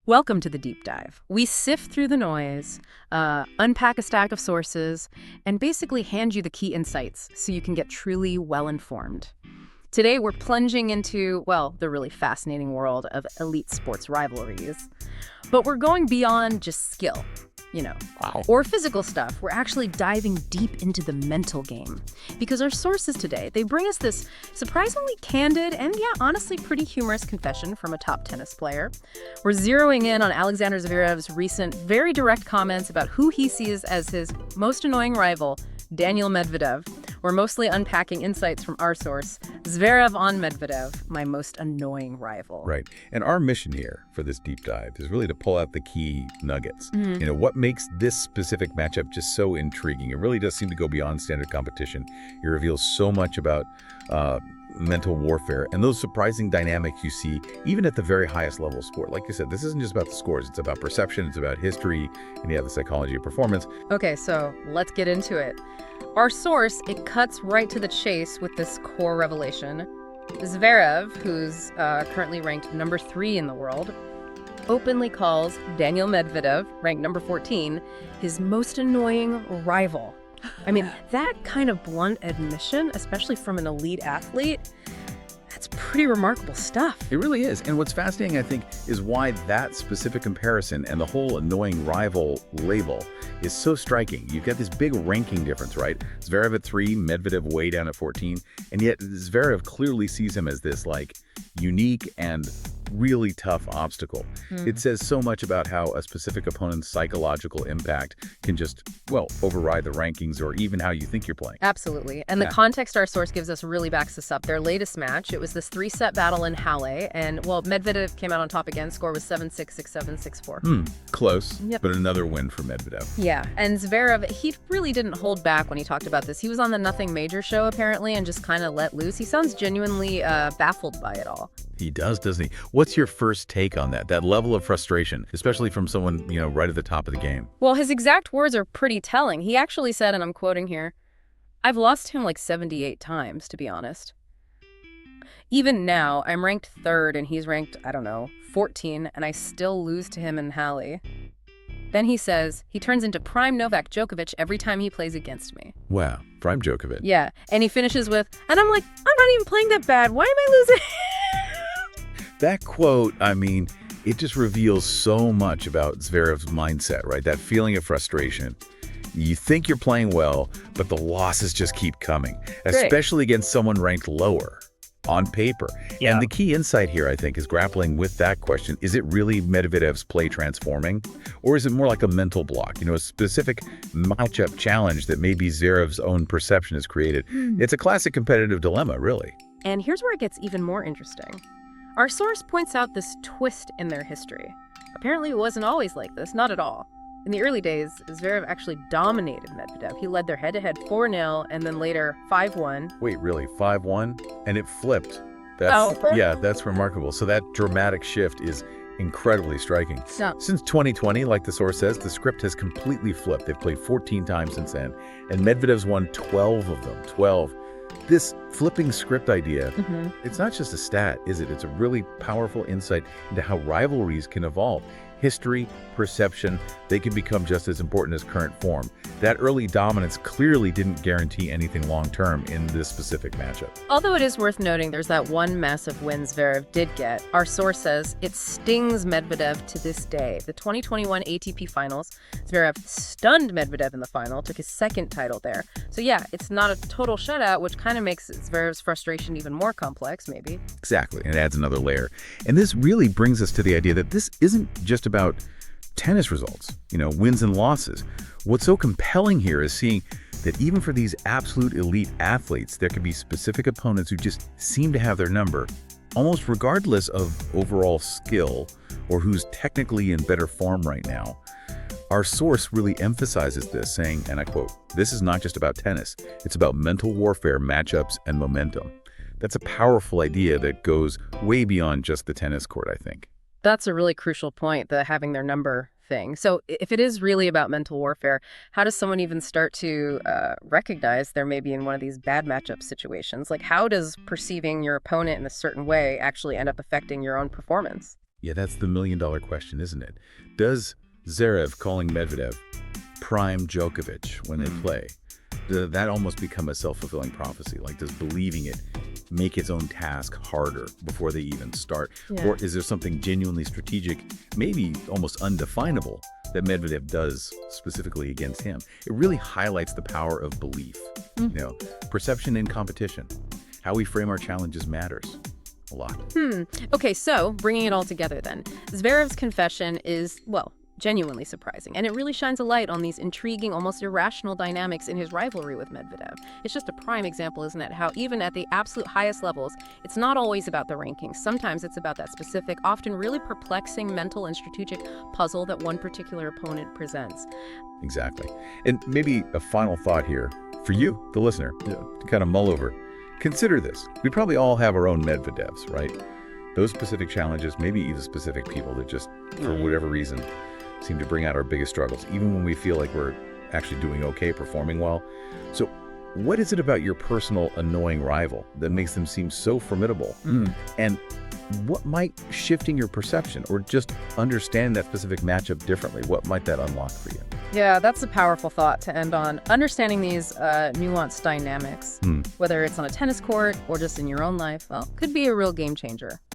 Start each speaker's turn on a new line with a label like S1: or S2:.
S1: Welcome to the deep dive. We sift through the noise, unpack a stack of sources, and basically hand you the key insights so you can get truly well-informed. Today, we're plunging into, well, the really fascinating world of elite sports rivalries. But we're going beyond just skill,
S2: Wow.
S1: or physical stuff. We're actually diving deep into the mental game. Because our sources today, they bring us this surprisingly candid and, honestly pretty humorous confession from a top tennis player. We're zeroing in on Alexander Zverev's recent, very direct comments about who he sees as his most annoying rival, Daniil Medvedev. We're mostly unpacking insights from our source, Zverev on Medvedev, my most annoying rival.
S2: Right. And our mission here for this deep dive is really to pull out the key nuggets. What makes this specific matchup just so intriguing? It really does seem to go beyond standard competition. It reveals so much about mental warfare and those surprising dynamics you see even at the very highest level of sport. Like you said, this isn't just about the scores. It's about perception. It's about history and the psychology of performance.
S1: Okay, so let's get into it. Our source, it cuts right to the chase with this core revelation. Zverev, who's currently ranked number 3 in the world, openly calls Daniil Medvedev, ranked number 14, his most annoying rival. I mean, that kind of blunt admission, especially from an elite athlete, that's pretty remarkable stuff.
S2: It really is. And what's fascinating, I think, is why that specific comparison and the whole annoying rival label is so striking. You've got this big ranking difference, right? Zverev at 3, Medvedev way down at 14. And yet Zverev clearly sees him as this, unique and really tough obstacle. It says so much about how a specific opponent's psychological impact can just, override the rankings or even how you think you're playing.
S1: Absolutely. And the context our source gives us really backs this up. Their latest match, it was this 3-set battle in Halle, and, Medvedev came out on top again. Score was 7-6, 6-7, 6-4.
S2: Close,
S1: Yep.
S2: but another win for Medvedev.
S1: Yeah, and Zverev, he really didn't hold back when he talked about this. He was on the Nothing Major show, apparently, and just kind of let loose. He sounds genuinely baffled by it all.
S2: He does, doesn't he? What's your first take on that level of frustration, especially from someone, right at the top of the game?
S1: Well, his exact words are pretty telling. He actually said, and I'm quoting here, "I've lost him 78 times, to be honest. Even now, I'm ranked 3rd and he's ranked, 14, and I still lose to him in Halle." Then he says, he turns into prime Novak Djokovic every time he plays against me.
S2: Wow, prime Djokovic.
S1: Yeah, and he finishes with, and I'm like, I'm not even playing that bad. Why am I losing?
S2: That quote, it just reveals so much about Zverev's mindset, right? That feeling of frustration. You think you're playing well, but the losses just keep coming, especially against someone ranked lower on paper.
S3: Yeah.
S2: And the key insight here, I think, is grappling with that question. Is it really Medvedev's play transforming? Or is it more like a mental block, a specific matchup challenge that maybe Zverev's own perception has created? It's a classic competitive dilemma, really.
S1: And here's where it gets even more interesting. Our source points out this twist in their history. Apparently it wasn't always like this, not at all. In the early days, Zverev actually dominated Medvedev. He led their head-to-head 4-0 and then later 5-1.
S2: Wait, really? 5-1? And it flipped. That's remarkable. So that dramatic shift is incredibly striking.
S1: No.
S2: Since 2020, like the source says, the script has completely flipped. They've played 14 times since then, and Medvedev's won 12 of them. 12. This flipping script idea, it's not just a stat, is it? It's a really powerful insight into how rivalries can evolve. History, perception, they can become just as important as current form. That early dominance clearly didn't guarantee anything long-term in this specific matchup.
S1: Although it is worth noting there's that one massive win Zverev did get, our source says it stings Medvedev to this day. The 2021 ATP Finals, Zverev stunned Medvedev in the final, took his 2nd title there. So it's not a total shutout, which kind of makes Zverev's frustration even more complex, maybe.
S2: Exactly, and it adds another layer. And this really brings us to the idea that this isn't just about tennis results, wins and losses. What's so compelling here is seeing that even for these absolute elite athletes, there can be specific opponents who just seem to have their number, almost regardless of overall skill or who's technically in better form right now. Our source really emphasizes this, saying, and I quote, "This is not just about tennis. It's about mental warfare, matchups, and momentum." That's a powerful idea that goes way beyond just the tennis court, I think.
S1: That's a really crucial point, the having their number thing. So if it is really about mental warfare, how does someone even start to recognize they're maybe in one of these bad matchup situations? How does perceiving your opponent in a certain way actually end up affecting your own performance?
S2: Yeah, that's the million-dollar question, isn't it? Does Zverev calling Medvedev prime Djokovic when they play, does that almost become a self-fulfilling prophecy? Like, does believing it make its own task harder before they even start?
S1: Yeah.
S2: Or is there something genuinely strategic, maybe almost undefinable, that Medvedev does specifically against him? It really highlights the power of belief. You know, perception in competition. How we frame our challenges matters a lot.
S1: Okay, so bringing it all together then. Zverev's confession is, well, genuinely surprising, and it really shines a light on these intriguing, almost irrational dynamics in his rivalry with Medvedev. It's just a prime example, isn't it, how even at the absolute highest levels, it's not always about the rankings. Sometimes it's about that specific, often really perplexing mental and strategic puzzle that one particular opponent presents.
S2: Exactly. And maybe a final thought here for you, the listener, to kind of mull over. Consider this. We probably all have our own Medvedevs, right? Those specific challenges, maybe even specific people that just, for whatever reason, seem to bring out our biggest struggles, even when we feel like we're actually doing okay, performing well. So what is it about your personal annoying rival that makes them seem so formidable? And what might shifting your perception or just understand that specific matchup differently, what might that unlock for you?
S1: Yeah, that's a powerful thought to end on. Understanding these nuanced dynamics, whether it's on a tennis court or just in your own life, well, could be a real game changer.